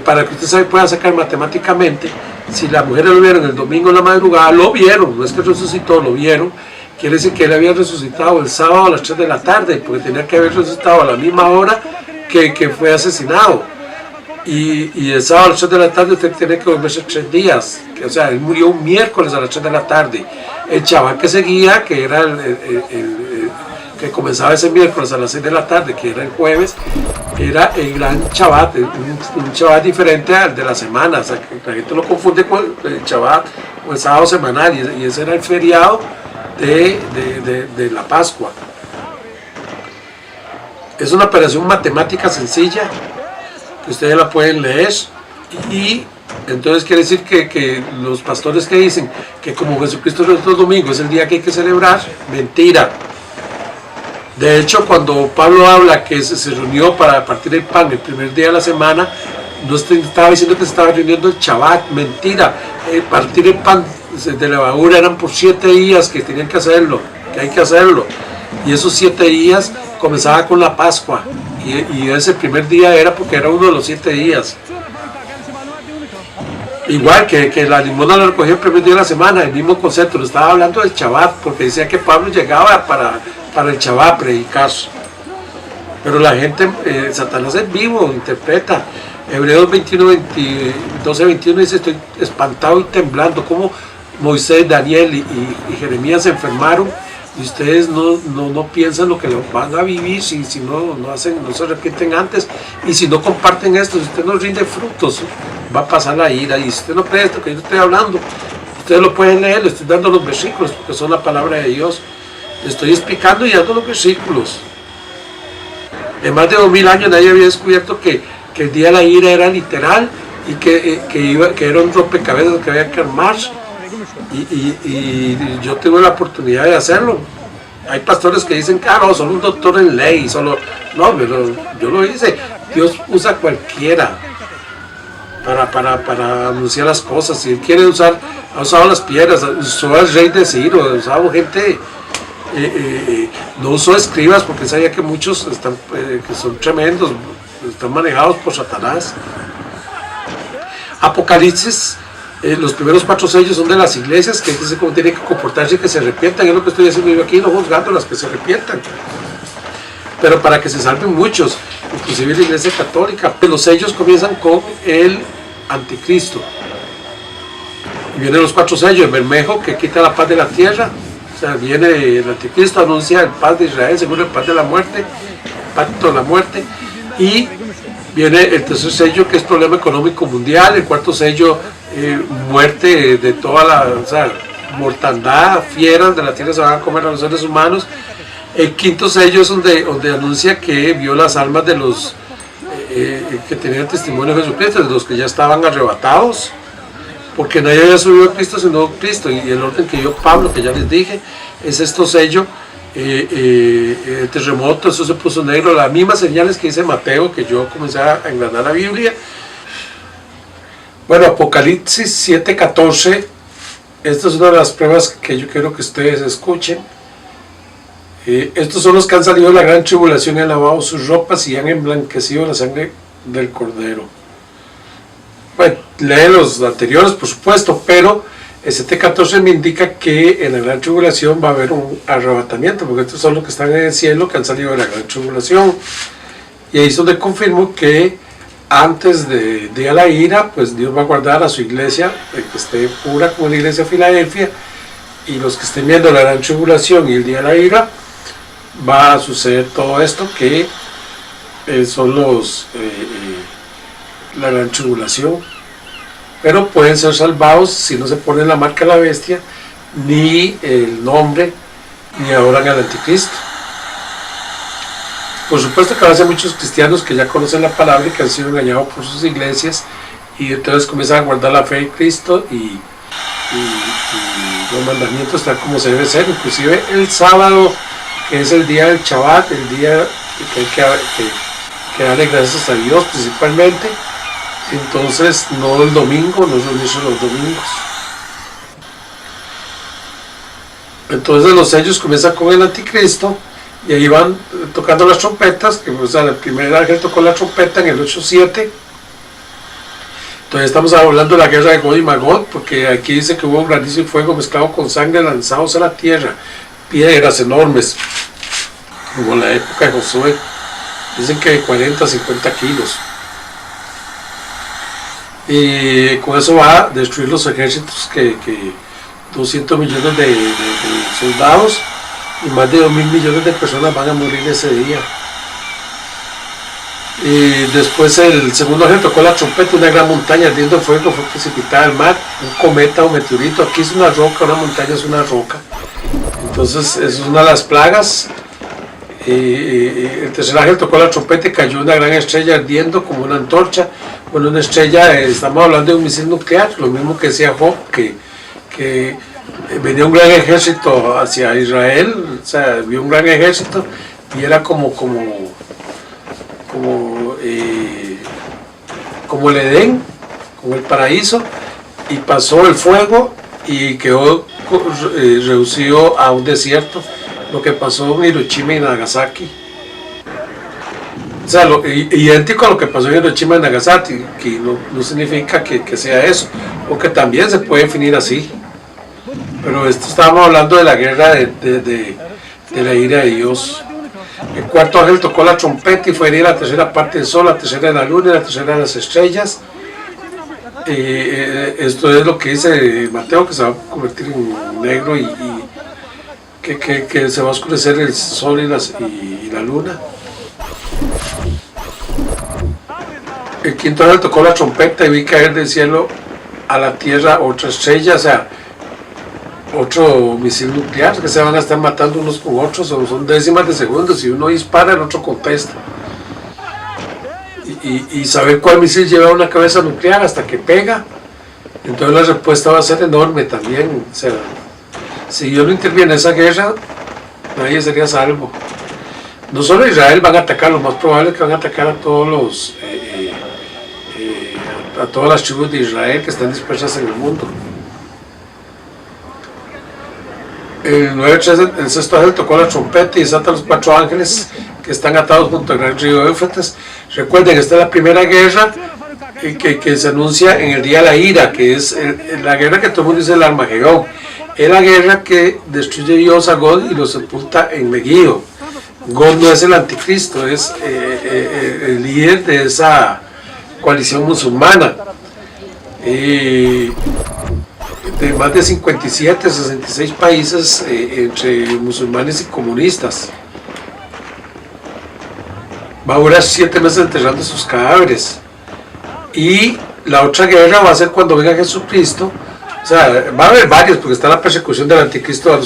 Speaker 1: para que usted pueda sacar matemáticamente, si la mujer lo vieron el domingo en la madrugada, lo vieron, no es que resucitó, lo vieron. Quiere decir que él había resucitado el sábado a las 3 de la tarde, porque tenía que haber resucitado a la misma hora que fue asesinado. Y el sábado a las 3 de la tarde usted tiene que volverse 3 días. O sea, él murió un miércoles a las 3 de la tarde. El chaval que seguía, que era que comenzaba ese miércoles a las 6 de la tarde, que era el jueves, era el gran Shabbat, un Shabbat diferente al de la semana. O sea, que la gente lo confunde con el Shabbat o el sábado semanal, y ese era el feriado de la Pascua. Es una operación matemática sencilla, que ustedes la pueden leer, y entonces quiere decir que los pastores que dicen que como Jesucristo es el domingo es el día que hay que celebrar, mentira. De hecho, cuando Pablo habla que se reunió para partir el pan el primer día de la semana, no estaba diciendo que se estaba reuniendo el Shabbat, mentira. Partir el pan de levadura eran por 7 días que tenían que hacerlo, que hay que hacerlo. Y esos 7 días comenzaba con la Pascua, y ese primer día era porque era uno de los 7 días. Igual que la limona la recogía el primer día de la semana, el mismo concepto, lo estaba hablando del Shabbat, porque decía que Pablo llegaba para el Shabbat predicar. Pero la gente, Satanás es vivo, interpreta. Hebreos 12:21 dice: estoy espantado y temblando, como Moisés, Daniel y Jeremías se enfermaron, y ustedes no piensan lo que van a vivir si no se arrepienten antes, y si no comparten esto, si usted no rinde frutos, va a pasar la ira. Y si usted no cree esto que yo estoy hablando, ustedes lo pueden leer, le estoy dando los versículos, porque son la palabra de Dios. Le estoy explicando y dando los versículos. En más de 2000 años nadie había descubierto que el día de la ira era literal, y que era un rompecabezas que había que armar. Y yo tuve la oportunidad de hacerlo. Hay pastores que dicen que no, solo un doctor en ley, no, pero yo lo hice. Dios usa a cualquiera para anunciar las cosas. Si Él quiere ha usado las piedras, usó al rey de Ciro, ha usado gente, no usó escribas, porque sabía que muchos que son tremendos, están manejados por Satanás. Apocalipsis, los primeros 4 sellos son de las iglesias, que dice cómo tienen que comportarse y que se arrepientan. Es lo que estoy haciendo yo aquí, no juzgando a las que se arrepientan, pero para que se salven muchos, inclusive la iglesia católica. Los sellos comienzan con el anticristo, y vienen los 4 sellos: el Bermejo, que quita la paz de la tierra. O sea, viene el anticristo, anuncia el paz de Israel según el paz de la muerte, pacto de la muerte. Y viene el 3er sello, que es problema económico mundial. El 4º sello, muerte de toda la mortandad, fieras de la tierra se van a comer a los seres humanos. El 5º sello es donde anuncia que vio las almas de los que tenían testimonio de Jesucristo, de los que ya estaban arrebatados, porque nadie había subido a Cristo sino Cristo. Y el orden que dio Pablo, que ya les dije, es estos sellos. Terremoto, eso se puso negro, las mismas señales que dice Mateo, que yo comencé a engranar la Biblia. Bueno, Apocalipsis 7:14, esta es una de las pruebas que yo quiero que ustedes escuchen. Estos son los que han salido de la gran tribulación y han lavado sus ropas y han emblanquecido la sangre del Cordero. Bueno, lee los anteriores, por supuesto, pero el 7:14 me indica que en la gran tribulación va a haber un arrebatamiento, porque estos son los que están en el cielo, que han salido de la gran tribulación. Y ahí es donde confirmo que antes de la ira, pues Dios va a guardar a su iglesia, que esté pura como la iglesia de Filadelfia, y los que estén viendo la gran tribulación y el día de la ira, va a suceder todo esto, que son la gran tribulación. Pero pueden ser salvados si no se pone la marca de la bestia, ni el nombre, ni adoran al anticristo. Por supuesto que va a ser muchos cristianos que ya conocen la palabra y que han sido engañados por sus iglesias, y entonces comienzan a guardar la fe en Cristo y los mandamientos tal como se debe ser. Inclusive el sábado, que es el día del Shabbat, el día que hay que darle gracias a Dios principalmente. Entonces, no el domingo, no reunirse los domingos. Entonces los sellos comienzan con el anticristo, y ahí van tocando las trompetas, que el primer ángel tocó la trompeta en el 8:7. Entonces estamos hablando de la guerra de Gog y Magog, porque aquí dice que hubo granizo y fuego mezclado con sangre lanzados a la tierra, piedras enormes, como en la época de Josué, dicen que de 40 a 50 kilos. Y con eso va a destruir los ejércitos, que 200 millones de soldados, y más de 2.000 millones de personas van a morir ese día. Y después el segundo ángel tocó la trompeta, una gran montaña ardiendo en fuego fue precipitada al mar, un cometa o meteorito, aquí es una roca, una montaña es una roca. Entonces eso es una de las plagas. El tercer ángel tocó la trompeta y cayó una gran estrella ardiendo como una antorcha. Bueno, una estrella, estamos hablando de un misil nuclear, lo mismo que decía Job, que venía un gran ejército hacia Israel, o sea, vio un gran ejército y era como el Edén, como el paraíso, y pasó el fuego y quedó reducido a un desierto, lo que pasó en Hiroshima y Nagasaki. O sea, idéntico a lo que pasó en Hiroshima y Nagasaki, que no significa que sea eso, o que también se puede definir así. Pero esto estábamos hablando de la guerra de la ira de Dios. El cuarto ángel tocó la trompeta y fue herida la tercera parte del sol, la tercera de la luna y la tercera de las estrellas. Esto es lo que dice Mateo, que se va a convertir en negro y que se va a oscurecer el sol y la luna. El quinto ángel tocó la trompeta y vi caer del cielo a la tierra otra estrella, o sea, otro misil nuclear, que se van a estar matando unos con otros, son décimas de segundos, si uno dispara el otro contesta. Y saber cuál misil lleva una cabeza nuclear hasta que pega, entonces la respuesta va a ser enorme también. O sea, si Dios no interviene en esa guerra, nadie sería salvo. No solo Israel van a atacar, lo más probable es que van a atacar a todos a todas las tribus de Israel que están dispersas en el mundo. El 9.3, el sexto ángel tocó la trompeta y desata los 4 ángeles que están atados junto al gran río Éufrates. Recuerden, esta es la primera guerra que se anuncia en el día de la ira, que es la guerra que todo el mundo dice el Armagedón. Es la guerra que destruye Dios a Gog y lo sepulta en Megiddo. Gog no es el anticristo, es el líder de esa coalición musulmana. De más de 57, 66 países entre musulmanes y comunistas. Va a durar 7 meses enterrando sus cadáveres. Y la otra guerra va a ser cuando venga Jesucristo. O sea, va a haber varios, porque está la persecución del anticristo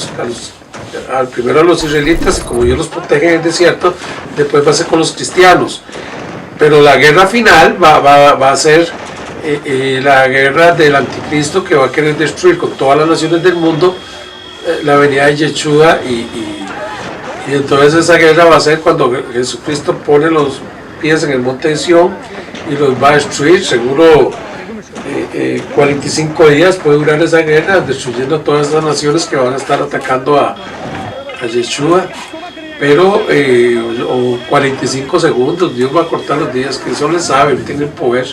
Speaker 1: primero a los israelitas, y como Dios los protege en el desierto, después va a ser con los cristianos. Pero la guerra final va a ser la guerra del anticristo, que va a querer destruir con todas las naciones del mundo la venida de Yeshua, y entonces esa guerra va a ser cuando Jesucristo pone los pies en el monte de Sión y los va a destruir. Seguro 45 días puede durar esa guerra, destruyendo todas esas naciones que van a estar atacando a Yeshua. Pero o 45 segundos, Dios va a cortar los días, que eso le sabe, Él tiene el poder.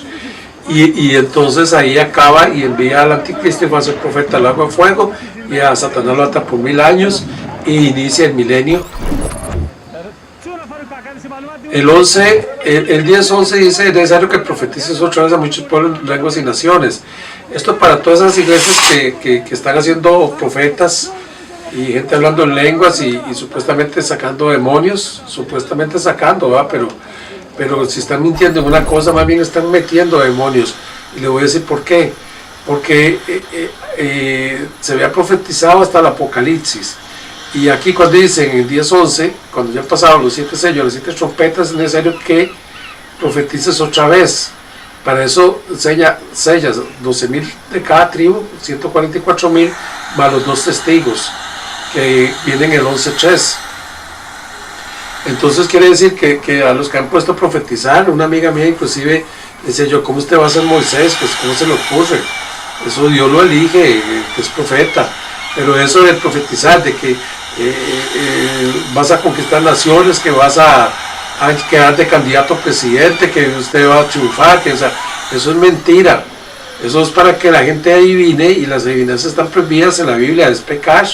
Speaker 1: Y entonces ahí acaba y envía al anticristo y va a ser profeta del agua y fuego, y a Satanás lo ata por 1000 años y inicia el milenio. El 10:11 dice: es necesario que profetices otra vez a muchos pueblos, lenguas y naciones. Esto para todas esas iglesias que están haciendo profetas y gente hablando en lenguas y supuestamente sacando demonios, ¿va? Pero si están mintiendo en una cosa, más bien están metiendo demonios. Y le voy a decir por qué. Porque se había profetizado hasta el Apocalipsis. Y aquí cuando dicen en el 10:11, cuando ya han pasado los 7 sellos, las 7 trompetas, es necesario que profetices otra vez. Para eso sellas 12.000 de cada tribu, 144.000, más los 2 testigos, que vienen el 11:3. Entonces quiere decir que a los que han puesto a profetizar, una amiga mía inclusive decía yo: ¿cómo usted va a ser Moisés? Pues ¿cómo se le ocurre? Eso Dios lo elige, que es profeta. Pero eso de profetizar, de que vas a conquistar naciones, que vas a quedar de candidato a presidente, que usted va a triunfar, o sea, eso es mentira. Eso es para que la gente adivine, y las adivinanzas están prohibidas en la Biblia, es pecado.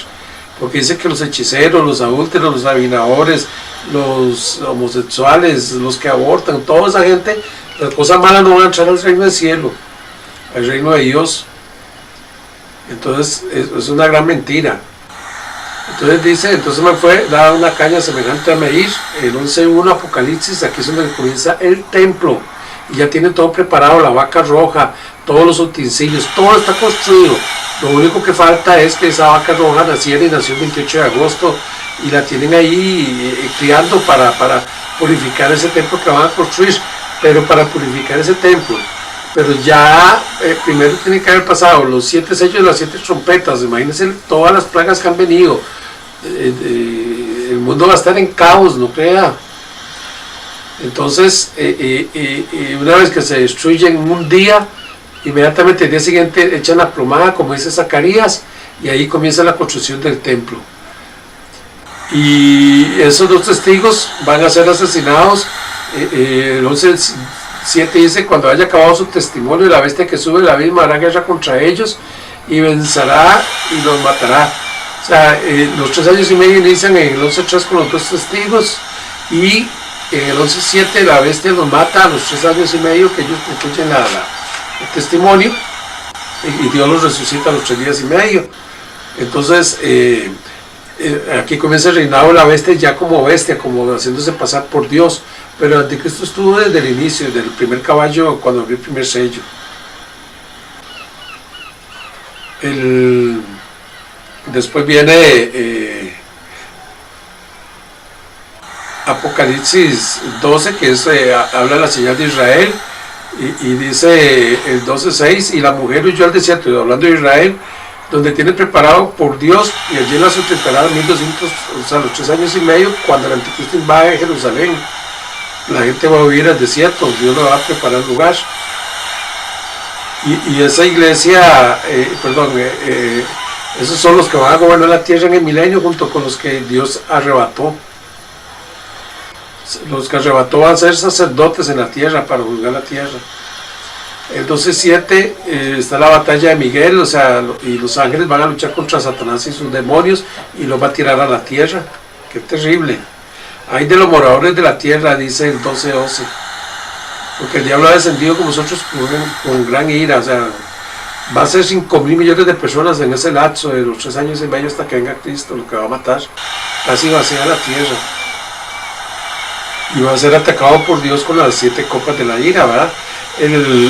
Speaker 1: Porque dice que los hechiceros, los adúlteros, los adivinadores, los homosexuales, los que abortan, toda esa gente, las cosas malas no van a entrar al reino del cielo, al reino de Dios. Entonces es una gran mentira. Entonces dice, entonces me fue dada una caña semejante a medir, el 11.1 Apocalipsis, aquí es donde comienza el templo, y ya tiene todo preparado, la vaca roja, todos los utensilios, todo está construido. Lo único que falta es que esa vaca roja naciera y nació el 28 de agosto, y la tienen ahí criando para purificar ese templo que van a construir, pero para purificar ese templo. Pero ya primero tiene que haber pasado los 7 sellos y las 7 trompetas. Imagínense todas las plagas que han venido. El mundo va a estar en caos, no crea. Entonces, una vez que se destruye en un día, inmediatamente el día siguiente echan la plomada, como dice Zacarías, y ahí comienza la construcción del templo. Y esos 2 testigos van a ser asesinados. El 11.7 dice: cuando haya acabado su testimonio, la bestia que sube la abismo hará guerra contra ellos y vencerá y los matará. O sea, los 3 años y medio inician en el 11.3 con los 2 testigos, y en el 11.7 la bestia los mata a los 3 años y medio que ellos concluyen el testimonio, y Dios los resucita a los 3 días y medio. Entonces aquí comienza el reinado de la bestia, ya como bestia, como haciéndose pasar por Dios. Pero el anticristo estuvo desde el inicio, desde el primer caballo, cuando abrió el primer sello. Después viene Apocalipsis 12, que habla de la señal de Israel, y dice el 12.6: y la mujer huyó al desierto, hablando de Israel, donde tiene preparado por Dios, y allí la sustentará 1200, o sea, los 3 años y medio, cuando el anticristo invade Jerusalén. La gente va a huir al desierto, Dios le va a preparar lugar. Y esa iglesia, esos son los que van a gobernar la tierra en el milenio, junto con los que Dios arrebató. Los que arrebató van a ser sacerdotes en la tierra para juzgar la tierra. El 12.7 está la batalla de Miguel, o sea, y los ángeles van a luchar contra Satanás y sus demonios, y los va a tirar a la tierra. Qué terrible. Hay de los moradores de la tierra, dice el 12.12, porque el diablo ha descendido con nosotros con gran ira. O sea, va a ser 5.000 millones de personas en ese lapso de los 3 años y medio hasta que venga Cristo, lo que va a matar, casi vacía la tierra, y va a ser atacado por Dios con las 7 copas de la ira, ¿verdad? El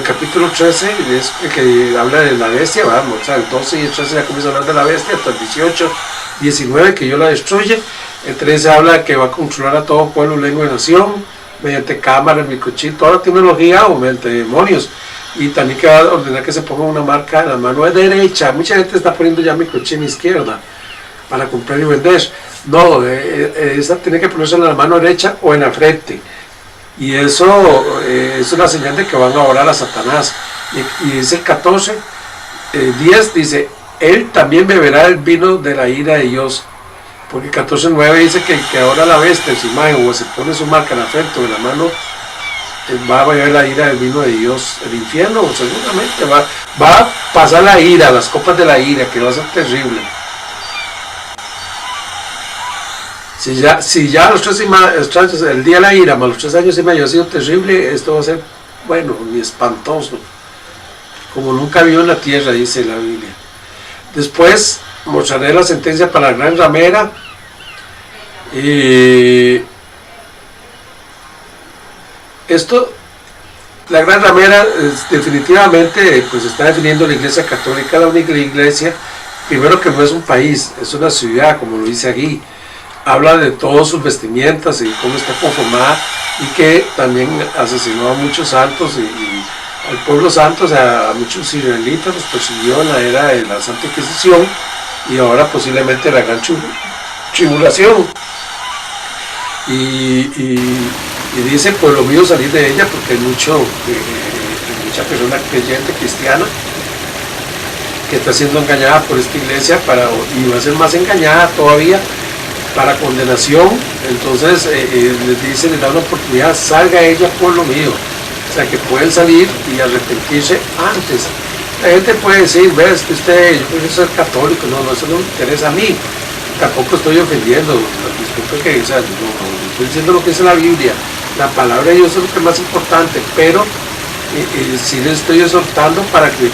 Speaker 1: capítulo 13 es el que habla de la bestia, vamos, o sea, el 12 y el 13 ya comienza a hablar de la bestia, hasta el 18, 19 que Dios la destruye. El 13 habla de que va a controlar a todo pueblo, lengua y nación, mediante cámaras, microchip, toda la tecnología, o mediante demonios, y también que va a ordenar que se ponga una marca en la mano derecha. Mucha gente está poniendo ya microchip en izquierda para comprar y vender. No, esa tiene que ponerse en la mano derecha o en la frente. Y eso es una señal de que van a orar a Satanás. Y dice el 14, 10 dice: él también beberá el vino de la ira de Dios. Porque 14.9 dice que ahora la bestia en su imagen, o se pone su marca en la frente o en la mano, va a beber la ira del vino de Dios. El infierno seguramente va a pasar la ira, las copas de la ira, que va a ser terrible. Si ya los 3 años, el día de la ira más los 3 años y medio ha sido terrible, esto va a ser, bueno, ni espantoso, como nunca vio en la tierra, dice la Biblia. Después mostraré la sentencia para la gran ramera, y la gran ramera definitivamente pues está definiendo la Iglesia Católica, la única iglesia, primero, que no es un país, es una ciudad, como lo dice aquí. Habla de todas sus vestimientas y cómo está conformada, y que también asesinó a muchos santos y al pueblo santo, o sea, a muchos israelitas los persiguió en la era de la Santa Inquisición, y ahora posiblemente la gran tribulación. Y dice: pueblo mío, salir de ella, porque hay mucha persona creyente cristiana que está siendo engañada por esta iglesia, y va a ser más engañada todavía para condenación. Entonces les da una oportunidad: salga ella, pueblo mío. O sea, que pueden salir y arrepentirse antes. La gente puede decir: ves que yo quiero ser católico. No, eso no me interesa a mí. Tampoco estoy ofendiendo, disculpe que, o sea, no estoy diciendo lo que dice la Biblia. La palabra de Dios es lo que es más importante, pero sí les estoy exhortando para que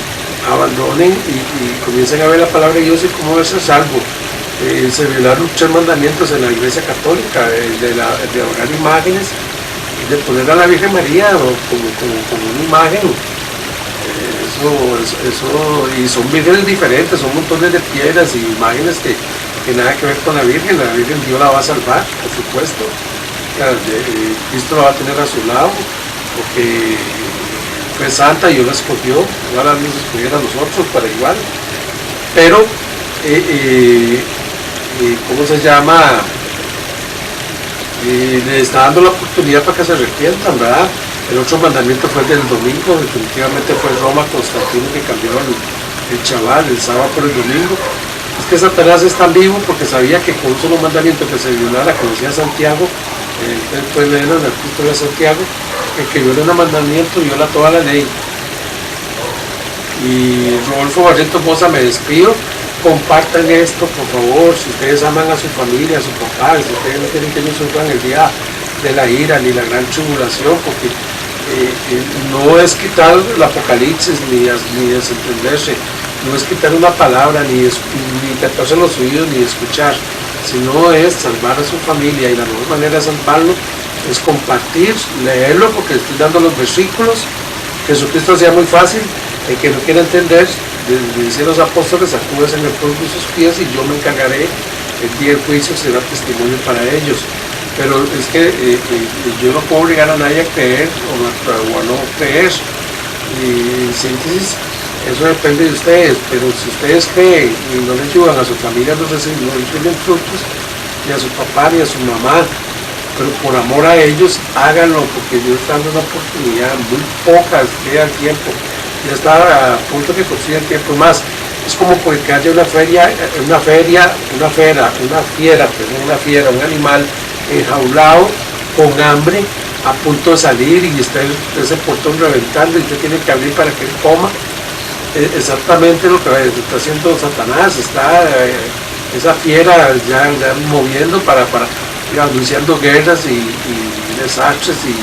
Speaker 1: abandonen y comiencen a ver la palabra de Dios y cómo verse salvo. Se violaron 3 mandamientos en la Iglesia Católica, de adorar imágenes, de poner a la Virgen María como una imagen. Y son vírgenes diferentes, son montones de piedras y imágenes que nada que ver con la Virgen. La Virgen Dios la va a salvar, por supuesto. Cristo la va a tener a su lado, porque fue santa y Dios la escogió, igual nos escogiera a nosotros para igual. Pero, ¿cómo se llama? Le está dando la oportunidad para que se arrepientan, ¿verdad? El otro mandamiento fue el del domingo, definitivamente fue Roma Constantino que cambió el chaval, el sábado por el domingo. Es que Satanás es tan vivo porque sabía que con un solo mandamiento que se violara, como decía Santiago, después leer en el epístola de Santiago, el que viola un mandamiento viola toda la ley. Y Rodolfo Barrientos Bosa, me despido. Compartan esto, por favor, si ustedes aman a su familia, a su papá, si ustedes no quieren que ellos sufran el día de la ira ni la gran tribulación, porque no es quitar el apocalipsis ni desentenderse, no es quitar una palabra ni taparse los oídos ni escuchar, sino es salvar a su familia, y la mejor manera de salvarlo es compartir, leerlo, porque estoy dando los versículos. Jesucristo hacía muy fácil, el que no quiera entender, decían los apóstoles, acúdese en el polvo de sus pies y yo me encargaré, el día del juicio será testimonio para ellos. Pero es que yo no puedo obligar a nadie a creer o a no creer. Y en síntesis, eso depende de ustedes, pero si ustedes creen y no le ayudan a su familia, no reciben frutos, ni a su papá ni a su mamá, pero por amor a ellos, háganlo, porque Dios está dando una oportunidad, muy pocas queda el tiempo, ya está a punto que consiga el tiempo más. Es como porque haya una fiera, un animal enjaulado, con hambre, a punto de salir, y está ese portón reventando y usted tiene que abrir para que él coma. Exactamente lo que está haciendo Satanás, está esa fiera ya moviendo para anunciando guerras y desastres y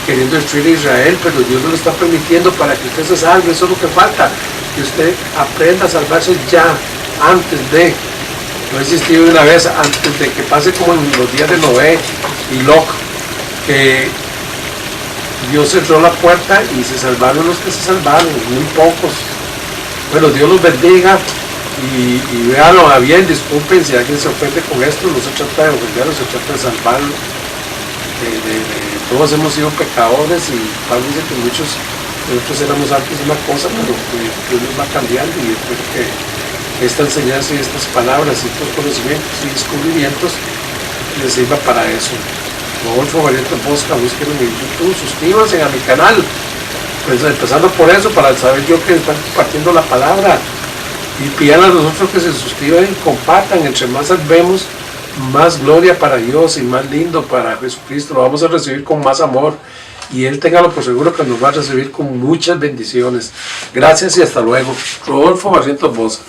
Speaker 1: queriendo destruir a Israel, pero Dios no lo está permitiendo para que usted se salve. Eso es lo que falta, que usted aprenda a salvarse ya, antes de, no he existido una vez, antes de que pase como en los días de Noé y Lot, que Dios cerró la puerta y se salvaron los que se salvaron, muy pocos. Bueno, Dios los bendiga y véanlo a bien, disculpen si alguien se ofende con esto, no se trata de ofenderlo, se trata de salvarlo. Todos hemos sido pecadores y Pablo dice que nosotros éramos antes una cosa, pero que Dios nos va cambiando, y espero que esta enseñanza y estas palabras y estos conocimientos y descubrimientos les sirva para eso. Rodolfo Barrientos Bosa, búsquenme en YouTube, suscríbanse a mi canal, pues empezando por eso, para saber yo que están compartiendo la palabra, y pidan a nosotros que se suscriban y compartan. Entre más salvemos, más gloria para Dios y más lindo para Jesucristo. Lo vamos a recibir con más amor, y Él, téngalo por seguro, que nos va a recibir con muchas bendiciones. Gracias y hasta luego. Rodolfo Barrientos Bosa.